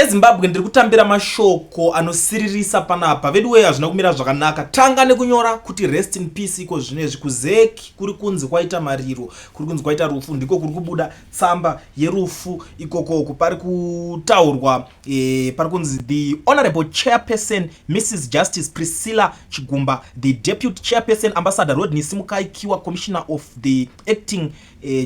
vezimbabwe ndiri kutambira mashoko anosiririsa panapa. Veduwe hazvina kumira zvakanaka. Tanga nekunyora kuti rest in peace iko zvinezvi. Kuzeki kuri kunzi kwaita mariro, kuri kunzi kwaita rufu, ndiko kuri kubuda tsamba yerufu ikoko. Pari kutaurwa pari kunzi the honorable chairperson Mrs Justice Priscilla Chigumba, the deputy chairperson Ambassador Rodney Simukaikiwa, commissioner of the acting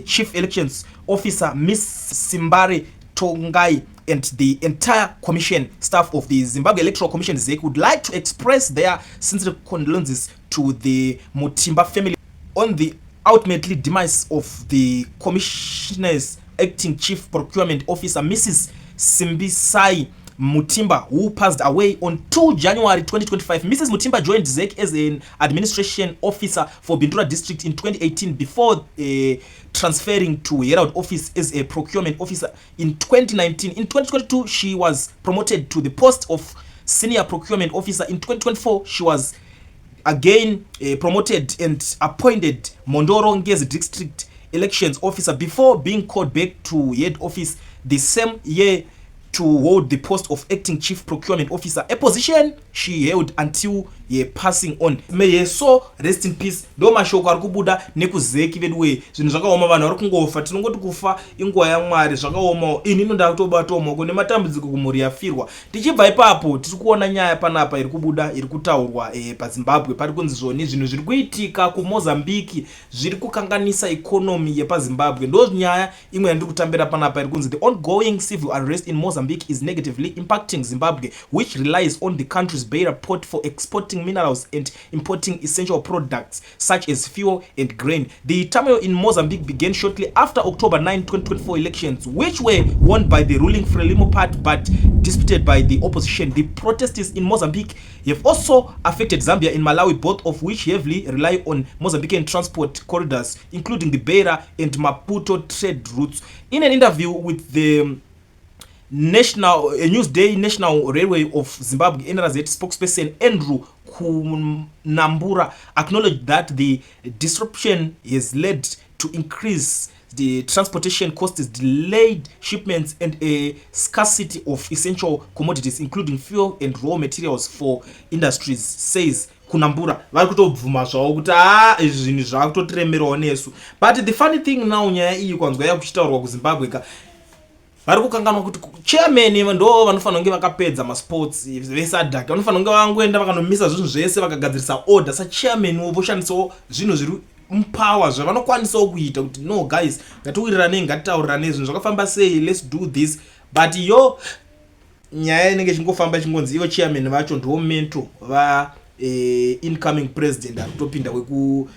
chief elections officer Miss Simbare Tongai, and the entire commission staff of the Zimbabwe Electoral Commission ZEC would like to express their sincere condolences to the Mutimba family on the ultimately demise of the commissioner's acting chief procurement officer Mrs Simbisai Mutimba, who passed away on 2 January 2025. Mrs. Mutimba joined ZEC as an administration officer for Bindura district in 2018 before transferring to Herald office as a procurement officer in 2019. In 2022, she was promoted to the post of senior procurement officer. In 2024, she was again promoted and appointed Mondoro Ngezi district elections officer before being called back to head office the same year to hold the post of acting chief procurement officer, a position she held until ye passing on. May so rest in peace. Do mashoko ari kubuda nekuzeki veduwe zvinhu zvakaoma, vanhu vari kungofa, tinongoti kufa inguva yaMwari, zvakaoma. Ini ndoda kutobata omoko nematambudziko kumhuri yafirwa. Tichibva ipapo tiri kuona nyaya panapa iri kubuda, iri kutaurwa paZimbabwe. Pari kunzi zvoni zvinhu zviri kuitika kuMozambique zviri kukanganisa economy yepaZimbabwe. Ndo nyaya imwe yandiri kutambira panapa iri kunzi the ongoing civil unrest in Mozambique is negatively impacting Zimbabwe, which relies on the country's Beira port for exporting minerals and importing essential products such as fuel and grain. The turmoil in Mozambique began shortly after October 9, 2024 elections, which were won by the ruling Frelimo party but disputed by the opposition. The protests in Mozambique have also affected Zambia and Malawi, both of which heavily rely on Mozambican transport corridors, including the Beira and Maputo trade routes. In an interview with the Newsday National Railway of Zimbabwe, NRZ spokesperson Andrew Kunambura acknowledged that the disruption has led to increase the transportation costs, delayed shipments, and a scarcity of essential commodities, including fuel and raw materials for industries, says Kunambura. Vari kutobvuma zvavo kuti izvi zvinhu zvakutotiremerawo nesu. But the funny thing now, nyaya iyi kwanzwa yakuchitaurwa kuZimbabwe ka vari kukanganwa kuti chairman ndo vanofanira kunge vakapedza masports vesadhak, vanofanira kunge vangoenda vakanomisa zvinhu zvese vakagadzirisa order. Sachairman voshandisawo zvinhu zviri mupower zvavanokwanisawo kuita kuti no guys, ngatiwirirane, ngatitaurirane zvinhu zvakafamba sei, let's do this. But yo nyaya inenge ichingofamba ichingonzi ivo chairman vacho ndo mento incoming president ari kutopinda kweku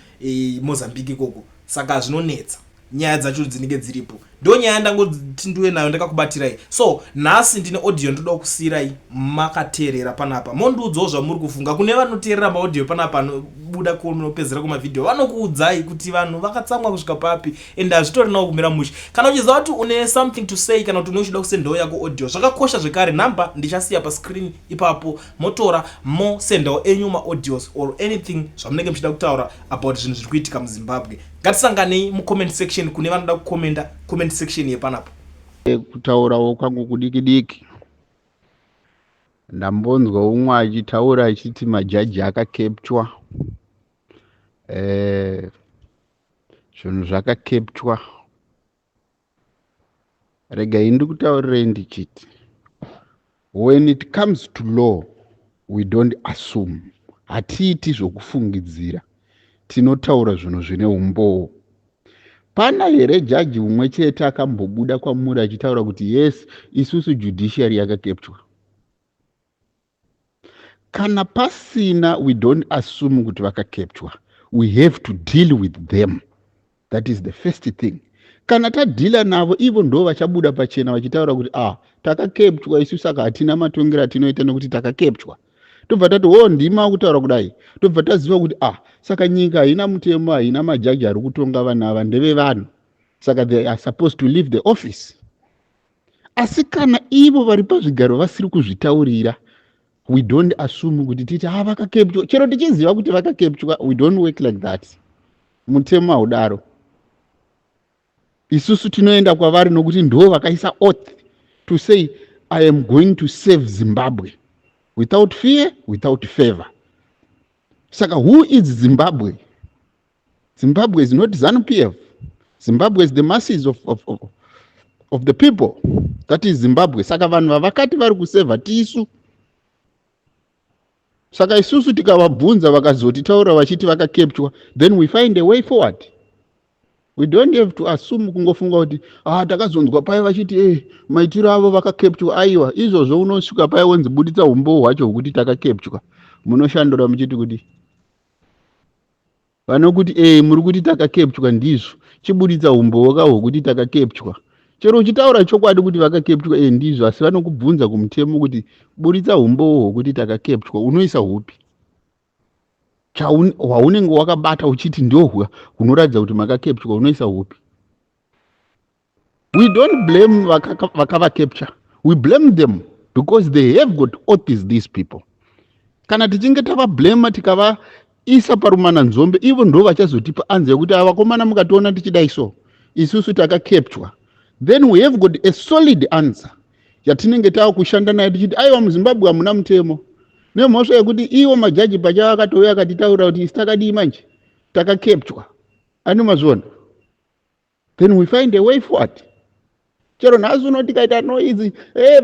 Mozambique ikoko. Saka zvinonetsa nyaya dzacho dzinenge dziripo. Ndo nyaya ndangoti ndiwe nayo ndakakubatirai. So nhasi ndine audio ndoda kusirai makateerera panapa. Mondiudzawo zvamuri kufunga. Kune vanoteerera maaudio panapa anobuda kunopedzera kumavideo, vanokuudzai kuti vanhu vakatsamwa kusvika papi and hazvitori nawo kumira mushe. Kana uchiziva kuti une something to say kana kuti unochida kusendawo yako audio, zvakakosha zvekare, namba ndichasiya pascreen ipapo, motora mosendawo enyu maaudios or anything zvamunenge muchida kutaura about zvinhu zviri kuitika muZimbabwe. Ngatisanganei mucomment section kune vanoda kukomenda comment section yepanapa. Kutaurawo kwangu kudiki-diki, ndambonzwa umwe achitaura achiti majaji akakepchwa, zvinhu zvakakepchwa. Regai ndikutaurirei ndichiti, when it comes to law we don't assume, hatiiti zvokufungidzira, tinotaura zvinhu zvine umboo. Pana here jaji umwe chete akambobuda kwamuri achitaura kuti yes, isusu judiciary yakakepchwa? Kana pasina, we don't assume kuti vakakepchwa. We have to deal with them. That is the first thing. Kana tadhila navo, ivo ndo vachabuda pachena vachitaura kuti takakepchwa isusu, saka hatina matongero atinoita nekuti takakepchwa. Tobva tati ndima kutaura kudai, tobva taziva kuti saka nyika haina mutemo, haina majaji ari kutonga vanhu ava, ndeve vanhu, saka they are supposed to leave the office. Asi kana ivo vari pazvigaro vasiri kuzvitaurira, we don't assume kuti titi vakakepchwa. Chero tichiziva kuti vakakepchwa, we don't work like that. Mutemo haudaro. Isusu tinoenda kwavari nokuti ndo vakaisa oath to say I am going to save Zimbabwe without fear, without favor. Saka, who is Zimbabwe? Zimbabwe is not ZANU-PF. Zimbabwe is the masses of the people. That is Zimbabwe. Saka vanhu vavakati vari kusevha tisu. Saka isusu tikavabvunza vakazotitaura vachiti vakakepchwa, then we find a way forward. We don't have to assume kungofunga kuti takazonzwa pai vachiti maitiro avo vakakepchwa. Aiwa, izvozvo unosvika pai wonzi buditsa umbowo hwacho hwokuti takakepchwa. Munoshandura muchiti kuti vanokuti muri kuti takakepchwa ndizvo, chibuditsa umbowo kahwo kuti takakepchwa. Chero uchitaura chokwadi kuti vakakepchwa ndizvo, asi vanokubvunza kumutemo kuti buditsa umbowo hwokuti takakepchwa unoisa hupi? Hwaunenge wakabata uchiti ndohwa hunoratidza kuti makakepchwa unoisa hupi? We don't blame vakavakepcha. We blame them because they have got oaths, these people. Kana tichinge tavablema tikavaisa parumana nzombe, ivo ndo vachazotipa anze yekuti avakomana mukationa tichidai so isusu takakepchwa. Then we have got a solid answer yatinenge tava kushanda nayo tichiti aiwa muZimbabwe hamuna mutemo. Nemhosva yekuti iwo majaji pacha akatouya akatitaurira kuti isi takadii manje takakepchwa. Ani mazvona. Then we find a way forward. Chero nhasi uno tikaita noizi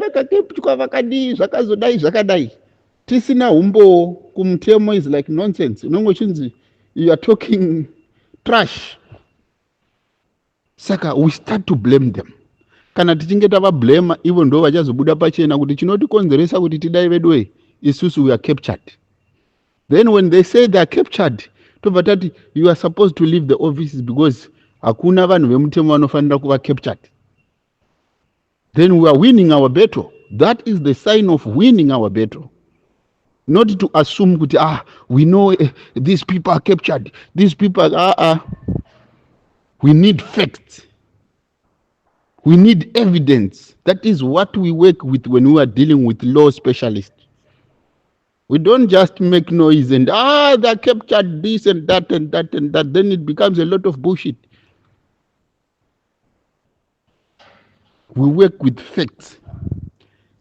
vakakepchwa vakadii zvakazodai zvakadai. Tisina umbo kumutemo is like nonsense. Unongochinzi you are talking trash. Saka we start to blame them. Kana tichinge tavablema ivo ndo vachazobuda pachena kuti chinotikonzeresa kuti tidai vedwe isusu we are captured. Then when they say they are captured, tobva tati you are supposed to leave the offices because hakuna vanhu vemutemo vanofanira kuva captured. Then we are winning our battle. That is the sign of winning our battle. Not to assume kuti we know these people are captured. These people we need facts. We need evidence. That is what we work with when we are dealing with law specialists. We don't just make noise and they captured this and that and that and that. Then it becomes a lot of bullshit. We work with facts.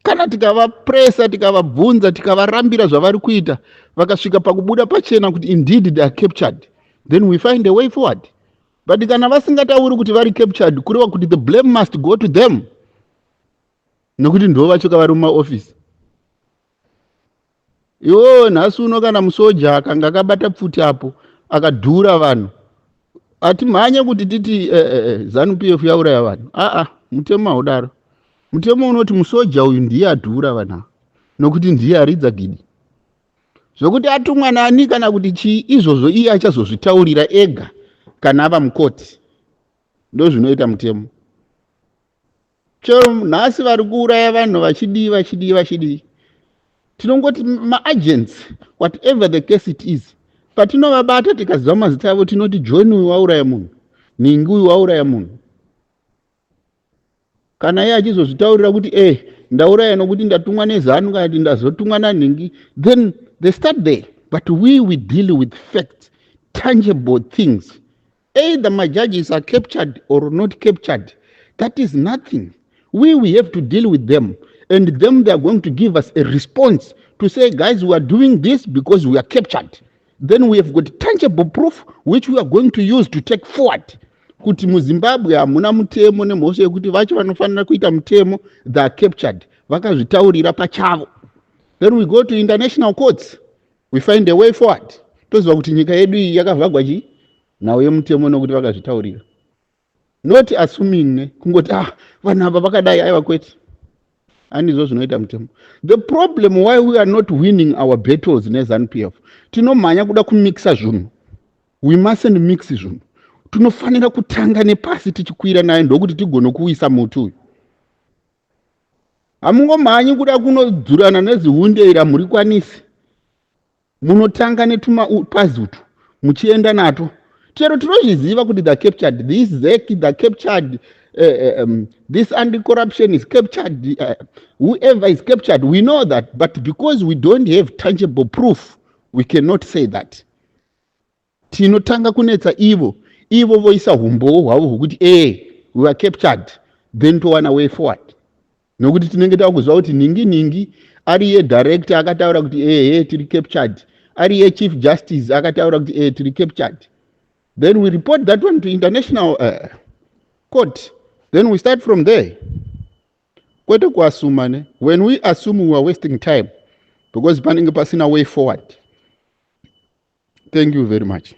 Kana tikavapresa, tikavabvunza, tikavarambira zvavari kuita, vakasvika pakubuda pachena kuti indeed they are captured, then we find a way forward. But kana vasingatauri kuti vari captured, kureva kuti the blame must go to them. Nokuti ndo vachoka vari mumaofisi. Iwo nhasi uno kana musoja akanga akabata pfuti apo akadhura vanhu, atimhanye kuti titi ZANU-PF yauraya vanhu. Mutemo haudaro. Mutemo unoti musoja uyu ndiye adhura vanhu nokuti ndiye aridza gidi. Zvokuti atumwa nani kana kuti chii, izvozvo iye achazozvitaurira ega kana ava mukoti. Ndo zvinoita mutemo. Chero nhasi vari kuuraya vanhu vachidii. Tinongoti maagents, whatever the case it is. Patinovabata tikaziva mazita avo tinoti John uyu wauraya munhu, Ningi uyu wauraya munhu. Kana iye achizozvitaurira kuti ndauraya nokuti ndatumwa neZANU kana kuti ndazotumwa naNingi, then they start there. But we deal with facts, tangible things. Either my judges are captured or not captured. That is nothing. We have to deal with them. And them, they are going to give us a response to say, guys, we are doing this because we are captured. Then we have got tangible proof which we are going to use to take forward. Kuti muZimbabwe hamuna mutemo nemhosva yekuti vacho vanofanira kuita mutemo, they are captured. Vakazvitaurira pachavo. Then we go to international courts. We find a way forward. Toziva kuti nyika yedu iyi yakavhagwa chii? Nawo yemutemo nokuti vakazvitaurira. Not assuming kungoti vanhu ava vakadai aiwa kwete. Andizvo zvinoita mutemo. The problem why we are not winning our battles neZANU-PF, tinomhanya kuda kumixa zvinhu. We mustn't mix zvinhu. Tinofanira kutanga nepasi tichikwira naye ndokuti tigone kuisa mutu uyu. Hamungomhanyi kuda kunodzurana nezihundeira muri kwanisi. Munotanga netumapazi utu muchienda nato. Chero tinozviziva kuti they captured this ZEC, they captured this anti-corruption is captured, whoever is captured, we know that, but because we don't have tangible proof, we cannot say that. Tinotanga kunetsa ivo voisa humbo hwavo hwokuti we are captured, then towana way forward. nokuti tinenge takuzwa kuti ningi ari yedirector akataura kuti tiri captured, ari yechief justice akataura kuti tiri captured. Then we report that one to international court, then we start from there. Kwete kuasuma ne, when we assume we are wasting time because panenge pasina way forward. Thank you very much.